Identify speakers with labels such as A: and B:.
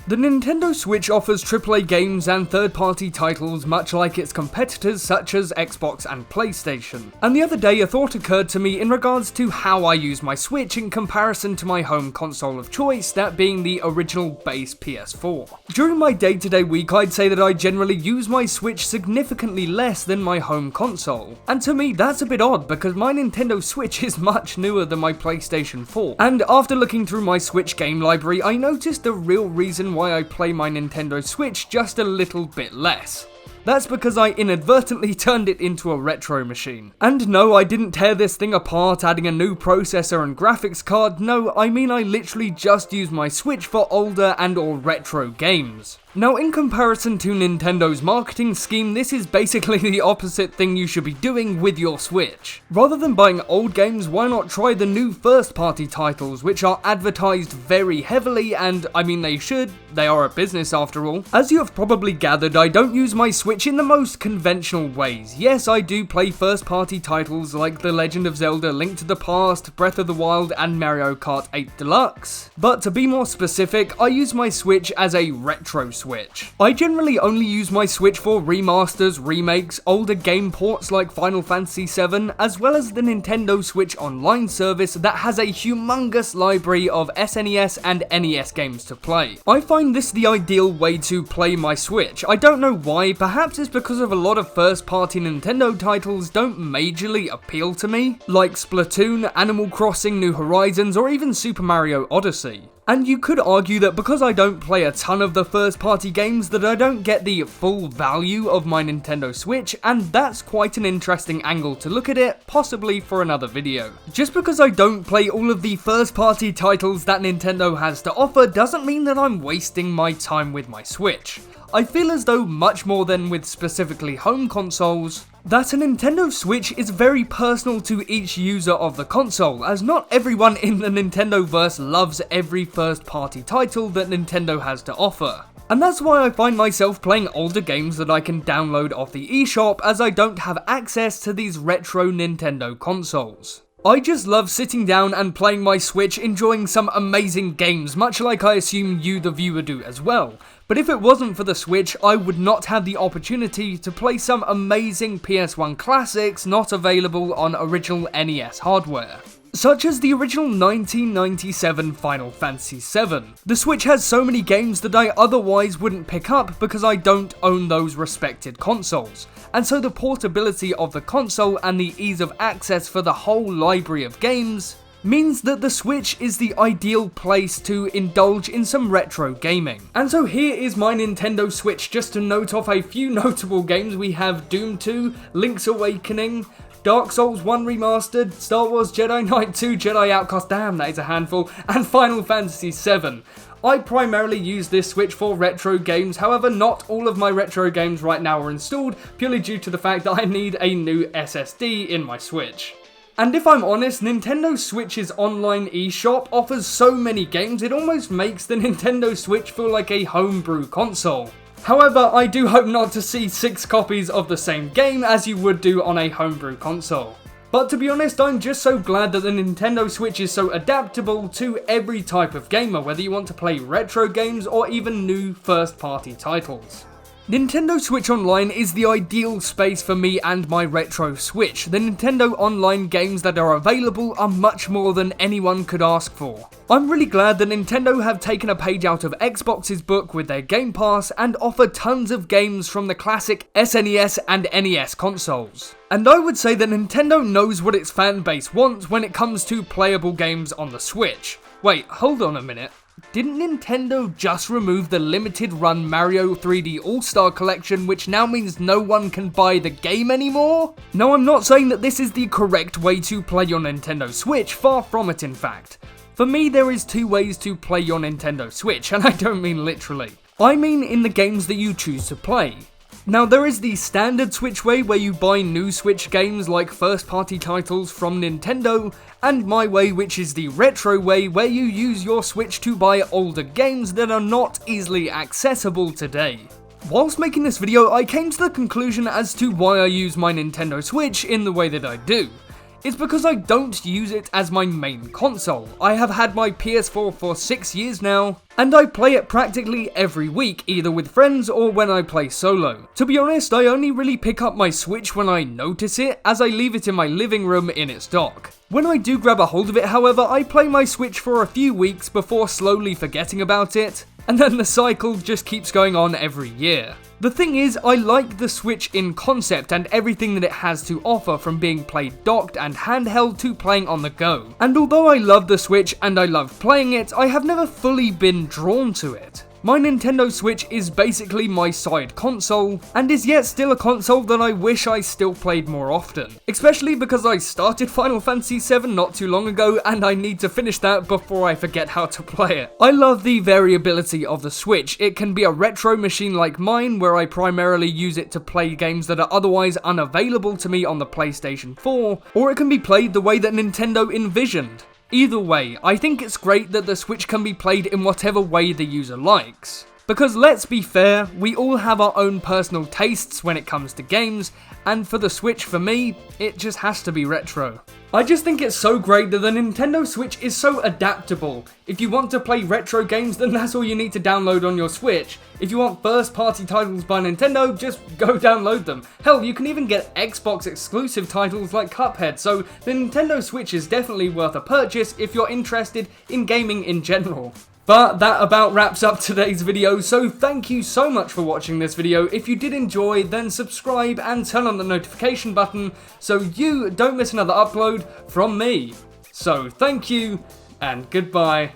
A: The Nintendo Switch offers AAA games and third-party titles much like its competitors such as Xbox and PlayStation. And the other day a thought occurred to me in regards to how I use my Switch in comparison to my home console of choice, that being the original base PS4. During my day-to-day week, I'd say that I generally use my Switch significantly less than my home console. And to me that's a bit odd because my Nintendo Switch is much newer than my PlayStation 4. And after looking through my Switch game library, I noticed the real reason why I play my Nintendo Switch just a little bit less. That's because I inadvertently turned it into a retro machine. And no, I didn't tear this thing apart adding a new processor and graphics card. No, I mean I literally just use my Switch for older and or retro games. Now, in comparison to Nintendo's marketing scheme, this is basically the opposite thing you should be doing with your Switch. Rather than buying old games, why not try the new first-party titles, which are advertised very heavily, and I mean they should, they are a business after all. As you have probably gathered, I don't use my Switch in the most conventional ways. Yes, I do play first-party titles like The Legend of Zelda: Link to the Past, Breath of the Wild, and Mario Kart 8 Deluxe. But to be more specific, I use my Switch as a retro Switch. I generally only use my Switch for remasters, remakes, older game ports like Final Fantasy VII, as well as the Nintendo Switch Online service that has a humongous library of SNES and NES games to play. I find this the ideal way to play my Switch. I don't know why, perhaps it's because of a lot of first-party Nintendo titles don't majorly appeal to me, like Splatoon, Animal Crossing, New Horizons, or even Super Mario Odyssey. And you could argue that because I don't play a ton of the first-party games that I don't get the full value of my Nintendo Switch, and that's quite an interesting angle to look at it, possibly for another video. Just because I don't play all of the first-party titles that Nintendo has to offer doesn't mean that I'm wasting my time with my Switch. I feel as though much more than with specifically home consoles, that a Nintendo Switch is very personal to each user of the console, as not everyone in the Nintendo-verse loves every first-party title that Nintendo has to offer. And that's why I find myself playing older games that I can download off the eShop, as I don't have access to these retro Nintendo consoles. I just love sitting down and playing my Switch, enjoying some amazing games, much like I assume you the viewer do as well. But if it wasn't for the Switch, I would not have the opportunity to play some amazing PS1 classics not available on original NES hardware, such as the original 1997 Final Fantasy VII. The Switch has so many games that I otherwise wouldn't pick up because I don't own those respected consoles, and so the portability of the console and the ease of access for the whole library of games means that the Switch is the ideal place to indulge in some retro gaming. And so here is my Nintendo Switch. Just to note off a few notable games, we have Doom 2, Link's Awakening, Dark Souls 1 Remastered, Star Wars Jedi Knight 2, Jedi Outcast, damn that is a handful, and Final Fantasy VII. I primarily use this Switch for retro games, however not all of my retro games right now are installed, purely due to the fact that I need a new SSD in my Switch. And if I'm honest, Nintendo Switch's online eShop offers so many games it almost makes the Nintendo Switch feel like a homebrew console. However, I do hope not to see 6 copies of the same game as you would do on a homebrew console. But to be honest, I'm just so glad that the Nintendo Switch is so adaptable to every type of gamer, whether you want to play retro games or even new first-party titles. Nintendo Switch Online is the ideal space for me and my retro Switch. The Nintendo Online games that are available are much more than anyone could ask for. I'm really glad that Nintendo have taken a page out of Xbox's book with their Game Pass and offer tons of games from the classic SNES and NES consoles. And I would say that Nintendo knows what its fan base wants when it comes to playable games on the Switch. Wait, hold on a minute. Didn't Nintendo just remove the limited run Mario 3D All-Star Collection, which now means no one can buy the game anymore? No, I'm not saying that this is the correct way to play your Nintendo Switch, far from it in fact. For me, there is 2 ways to play your Nintendo Switch, and I don't mean literally. I mean in the games that you choose to play. Now, there is the standard Switch way where you buy new Switch games like first-party titles from Nintendo, and my way, which is the retro way where you use your Switch to buy older games that are not easily accessible today. Whilst making this video, I came to the conclusion as to why I use my Nintendo Switch in the way that I do. It's because I don't use it as my main console. I have had my PS4 for 6 years now, and I play it practically every week, either with friends or when I play solo. To be honest, I only really pick up my Switch when I notice it, as I leave it in my living room in its dock. When I do grab a hold of it, however, I play my Switch for a few weeks before slowly forgetting about it, and then the cycle just keeps going on every year. The thing is, I like the Switch in concept and everything that it has to offer, from being played docked and handheld to playing on the go. And although I love the Switch and I love playing it, I have never fully been drawn to it. My Nintendo Switch is basically my side console, and is yet still a console that I wish I still played more often. Especially because I started Final Fantasy VII not too long ago, and I need to finish that before I forget how to play it. I love the variability of the Switch. It can be a retro machine like mine, where I primarily use it to play games that are otherwise unavailable to me on the PlayStation 4, or it can be played the way that Nintendo envisioned. Either way, I think it's great that the Switch can be played in whatever way the user likes. Because let's be fair, we all have our own personal tastes when it comes to games, and for the Switch, for me, it just has to be retro. I just think it's so great that the Nintendo Switch is so adaptable. If you want to play retro games, then that's all you need to download on your Switch. If you want first-party titles by Nintendo, just go download them. Hell, you can even get Xbox exclusive titles like Cuphead, so the Nintendo Switch is definitely worth a purchase if you're interested in gaming in general. But that about wraps up today's video, so thank you so much for watching this video. If you did enjoy, then subscribe and turn on the notification button so you don't miss another upload from me. So thank you, and goodbye.